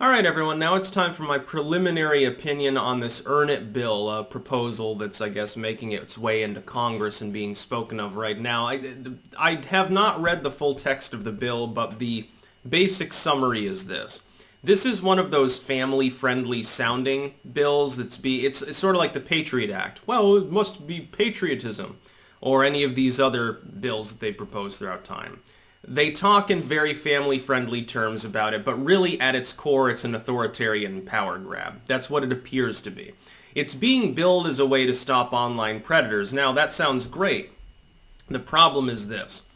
All right, everyone, now it's time for my preliminary opinion on this EARNIT bill, a proposal that's, I guess, making its way into Congress and being spoken of right now. I have not read the full text of the bill, but the basic summary is this. This is one of those family-friendly sounding bills it's sort of like the Patriot Act. Well, it must be patriotism, or any of these other bills that they propose throughout time. They talk in very family-friendly terms about it, but really at its core it's an authoritarian power grab. That's what it appears to be. It's being billed as a way to stop online predators. Now, that sounds great. The problem is this.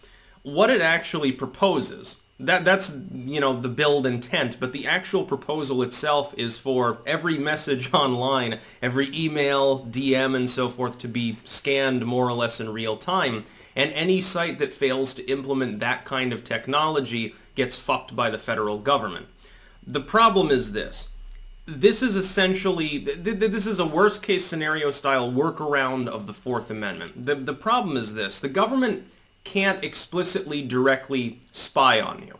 What it actually proposes, that's the billed intent, but the actual proposal itself is for every message online, every email, DM, and so forth to be scanned more or less in real time. And any site that fails to implement that kind of technology gets fucked by the federal government. The problem is this. This is essentially, this is a worst case scenario style workaround of the Fourth Amendment. The problem is this. The government can't explicitly directly spy on you.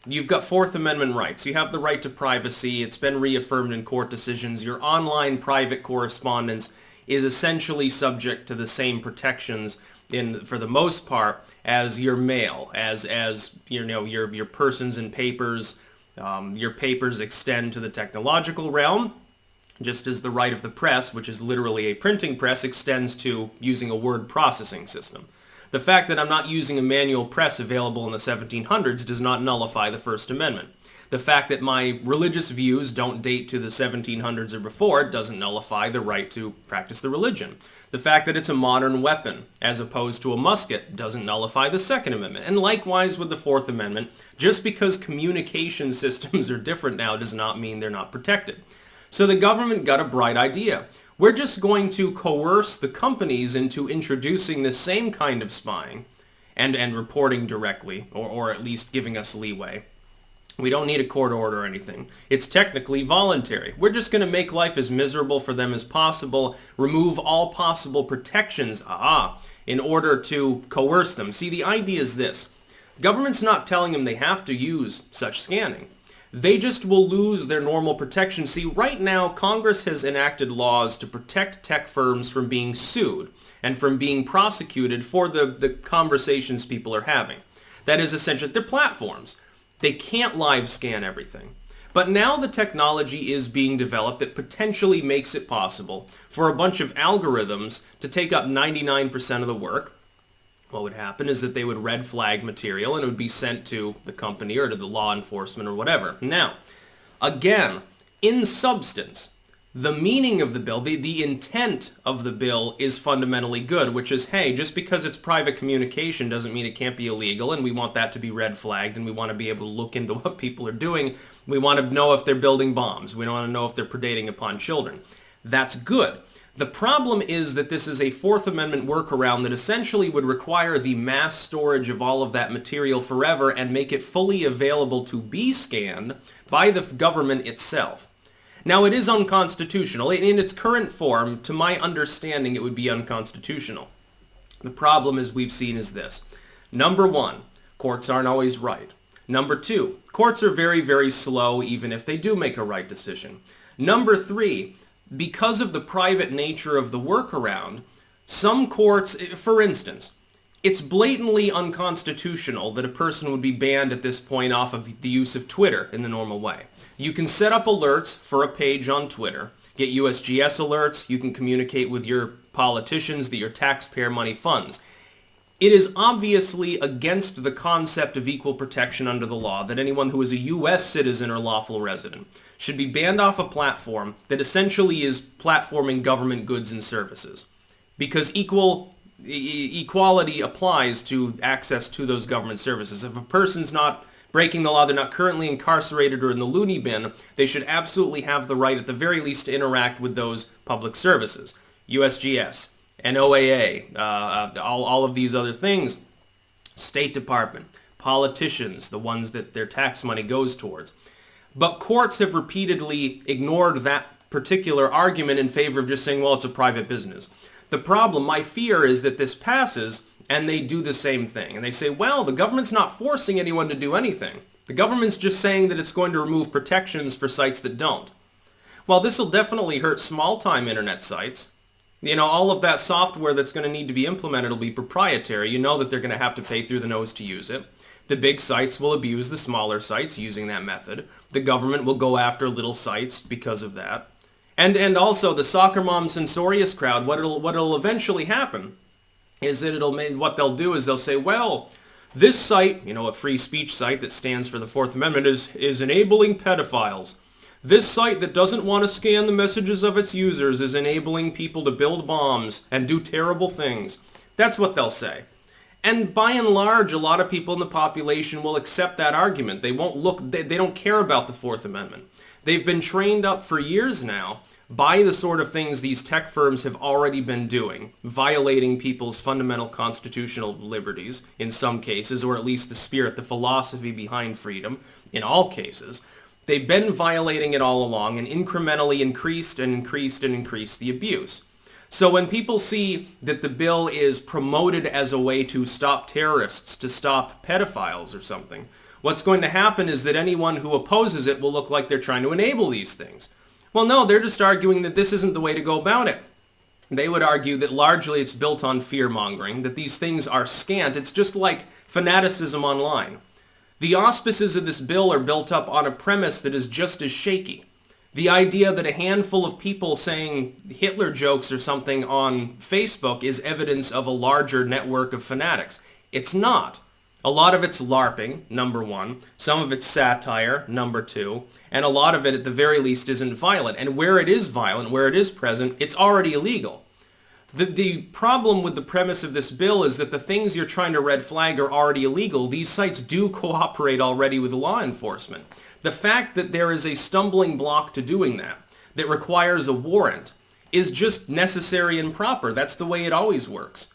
You've got Fourth Amendment rights. You have the right to privacy. It's been reaffirmed in court decisions. Your online private correspondence is essentially subject to the same protections for the most part, as your mail, as your persons and papers. Your papers extend to the technological realm, just as the right of the press, which is literally a printing press, extends to using a word processing system. The fact that I'm not using a manual press available in the 1700s does not nullify the First Amendment. The fact that my religious views don't date to the 1700s or before doesn't nullify the right to practice the religion. The fact that it's a modern weapon, as opposed to a musket, doesn't nullify the Second Amendment. And likewise with the Fourth Amendment, just because communication systems are different now does not mean they're not protected. So the government got a bright idea. We're just going to coerce the companies into introducing the same kind of spying and reporting directly, or at least giving us leeway. We don't need a court order or anything. It's technically voluntary. We're just going to make life as miserable for them as possible, remove all possible protections, in order to coerce them. See, the idea is this. Government's not telling them they have to use such scanning. They just will lose their normal protection. See, right now, Congress has enacted laws to protect tech firms from being sued and from being prosecuted for the conversations people are having. That is essentially their platforms. They can't live scan everything. But now the technology is being developed that potentially makes it possible for a bunch of algorithms to take up 99% of the work. What would happen is that they would red flag material and it would be sent to the company or to the law enforcement or whatever. Now, again, in substance, the meaning of the bill, the intent of the bill is fundamentally good, which is, hey, just because it's private communication doesn't mean it can't be illegal, and we want that to be red flagged, and we want to be able to look into what people are doing. We want to know if they're building bombs. We want to know if they're predating upon children. That's good. The problem is that this is a Fourth Amendment workaround that essentially would require the mass storage of all of that material forever and make it fully available to be scanned by the government itself. Now, it is unconstitutional. In its current form, to my understanding, it would be unconstitutional. The problem, as we've seen, is this. Number one, courts aren't always right. Number two, courts are very, very slow, even if they do make a right decision. Number three, because of the private nature of the workaround, some courts, for instance, it's blatantly unconstitutional that a person would be banned at this point off of the use of Twitter in the normal way. You can set up alerts for a page on Twitter, get USGS alerts, you can communicate with your politicians that your taxpayer money funds. It is obviously against the concept of equal protection under the law that anyone who is a U.S. citizen or lawful resident should be banned off a platform that essentially is platforming government goods and services. Because equality applies to access to those government services. If a person's not breaking the law, they're not currently incarcerated or in the loony bin, they should absolutely have the right at the very least to interact with those public services. USGS, NOAA, all of these other things, State Department, politicians, the ones that their tax money goes towards. But courts have repeatedly ignored that particular argument in favor of just saying, well, it's a private business. The problem, my fear, is that this passes and they do the same thing. And they say, well, the government's not forcing anyone to do anything. The government's just saying that it's going to remove protections for sites that don't. Well, this will definitely hurt small-time internet sites. You know, all of that software that's going to need to be implemented will be proprietary. You know that they're going to have to pay through the nose to use it. The big sites will abuse the smaller sites using that method. The government will go after little sites because of that. And also the soccer mom censorious crowd, what'll eventually happen is that what they'll do is they'll say, well, this site, you know, a free speech site that stands for the Fourth Amendment, is enabling pedophiles. This site that doesn't want to scan the messages of its users is enabling people to build bombs and do terrible things. That's what they'll say. And by and large, a lot of people in the population will accept that argument. They don't care about the Fourth Amendment. They've been trained up for years now by the sort of things these tech firms have already been doing, violating people's fundamental constitutional liberties in some cases, or at least the spirit, the philosophy behind freedom in all cases. They've been violating it all along and incrementally increased the abuse. So when people see that the bill is promoted as a way to stop terrorists, to stop pedophiles or something, what's going to happen is that anyone who opposes it will look like they're trying to enable these things. Well, no, they're just arguing that this isn't the way to go about it. They would argue that largely it's built on fear-mongering, that these things are scant. It's just like fanaticism online. The auspices of this bill are built up on a premise that is just as shaky. The idea that a handful of people saying Hitler jokes or something on Facebook is evidence of a larger network of fanatics. It's not. A lot of it's LARPing, number one. Some of it's satire, number two. And a lot of it, at the very least, isn't violent. And where it is violent, where it is present, it's already illegal. The problem with the premise of this bill is that the things you're trying to red flag are already illegal. These sites do cooperate already with law enforcement. The fact that there is a stumbling block to doing that requires a warrant, is just necessary and proper. That's the way it always works.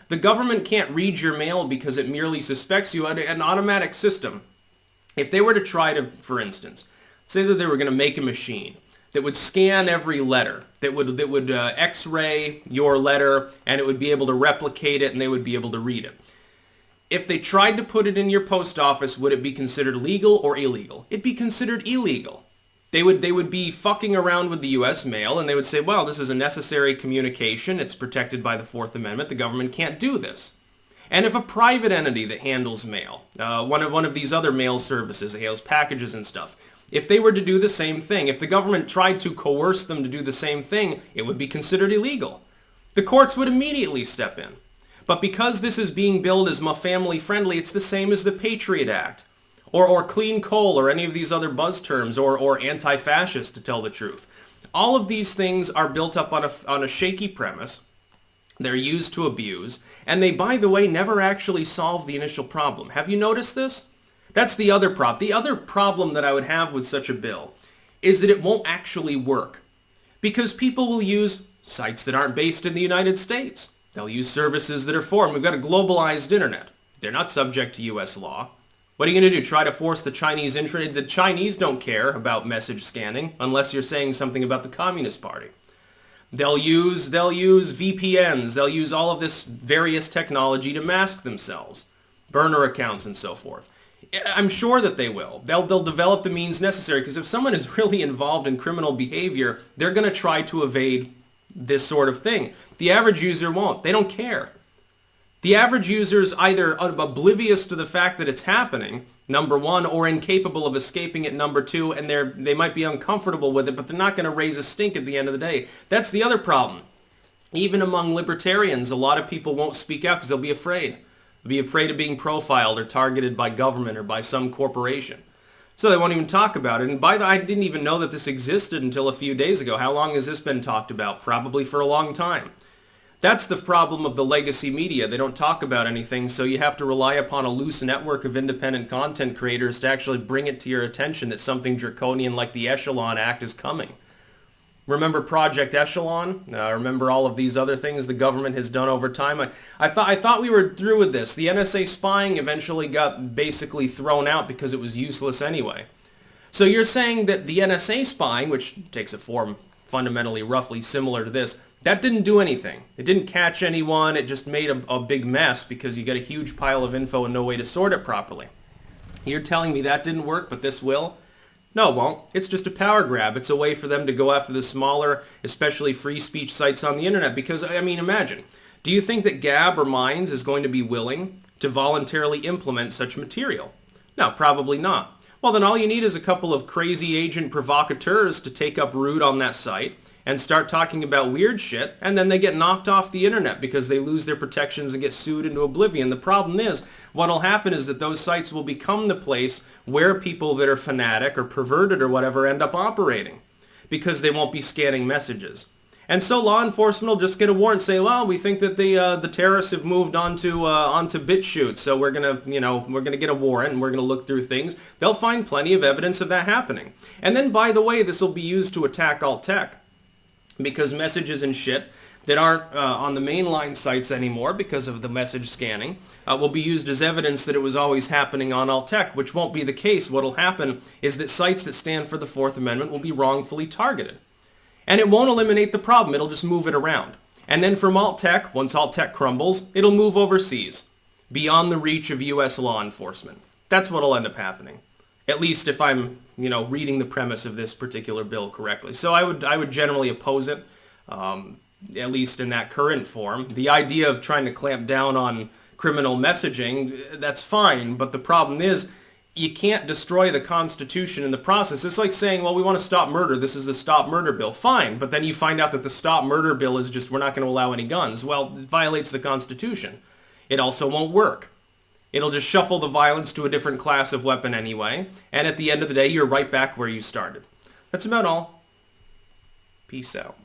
The government can't read your mail because it merely suspects you. An automatic system, if they were to try to, for instance, say that they were going to make a machine that would scan every letter, that would X-ray your letter, and it would be able to replicate it, and they would be able to read it. If they tried to put it in your post office, would it be considered legal or illegal? It'd be considered illegal. They would be fucking around with the U.S. mail, and they would say, well, this is a necessary communication. It's protected by the Fourth Amendment. The government can't do this. And if a private entity that handles mail, one of these other mail services that handles packages and stuff, if they were to do the same thing, if the government tried to coerce them to do the same thing, it would be considered illegal. The courts would immediately step in. But because this is being billed as family friendly, it's the same as the Patriot Act, or clean coal, or any of these other buzz terms, or anti-fascist, to tell the truth. All of these things are built up on a shaky premise. They're used to abuse, and they, by the way, never actually solve the initial problem. Have you noticed this? That's the other problem. The other problem that I would have with such a bill is that it won't actually work, because people will use sites that aren't based in the United States. They'll use services that are foreign. We've got a globalized internet. They're not subject to U.S. law. What are you going to do? Try to force the Chinese internet? The Chinese don't care about message scanning unless you're saying something about the Communist Party. They'll use VPNs. They'll use all of this various technology to mask themselves, burner accounts and so forth. I'm sure that they will. They'll develop the means necessary, because if someone is really involved in criminal behavior, they're going to try to evade this sort of thing. The average user won't. They don't care. The average user is either oblivious to the fact that it's happening, number one, or incapable of escaping it, number two, and they might be uncomfortable with it, but they're not going to raise a stink at the end of the day. That's the other problem. Even among libertarians, a lot of people won't speak out because they'll be afraid. They'll be afraid of being profiled or targeted by government or by some corporation. So they won't even talk about it. And I didn't even know that this existed until a few days ago. How long has this been talked about? Probably for a long time. That's the problem of the legacy media. They don't talk about anything, so you have to rely upon a loose network of independent content creators to actually bring it to your attention that something draconian like the Echelon Act is coming. Remember Project Echelon? Remember all of these other things the government has done over time? I thought we were through with this. The NSA spying eventually got basically thrown out because it was useless anyway. So you're saying that the NSA spying, which takes a form fundamentally roughly similar to this, that didn't do anything. It didn't catch anyone. It just made a big mess because you get a huge pile of info and no way to sort it properly. You're telling me that didn't work, but this will? No, it won't. It's just a power grab. It's a way for them to go after the smaller, especially free speech sites on the internet. Because, I mean, imagine. Do you think that Gab or Minds is going to be willing to voluntarily implement such material? No, probably not. Well, then all you need is a couple of crazy agent provocateurs to take up root on that site and start talking about weird shit, and then they get knocked off the internet because they lose their protections and get sued into oblivion. The problem is, what'll happen is that those sites will become the place where people that are fanatic or perverted or whatever end up operating, because they won't be scanning messages. And so law enforcement will just get a warrant, say, well, we think that the terrorists have moved onto BitChute, so we're gonna get a warrant and we're gonna look through things. They'll find plenty of evidence of that happening. And then, by the way, this will be used to attack alt tech, because messages and shit that aren't on the mainline sites anymore because of the message scanning will be used as evidence that it was always happening on alt tech, which won't be the case. What will happen is that sites that stand for the Fourth Amendment will be wrongfully targeted. And it won't eliminate the problem, it'll just move it around. And then from alt tech, once alt tech crumbles, it'll move overseas, beyond the reach of US law enforcement. That's what'll end up happening. At least if I'm, reading the premise of this particular bill correctly. So I would generally oppose it, at least in that current form. The idea of trying to clamp down on criminal messaging, that's fine, but the problem is you can't destroy the Constitution in the process. It's like saying, well, we want to stop murder. This is the Stop Murder Bill. Fine, but then you find out that the Stop Murder Bill is just, we're not going to allow any guns. Well, it violates the Constitution. It also won't work. It'll just shuffle the violence to a different class of weapon anyway, and at the end of the day, you're right back where you started. That's about all. Peace out.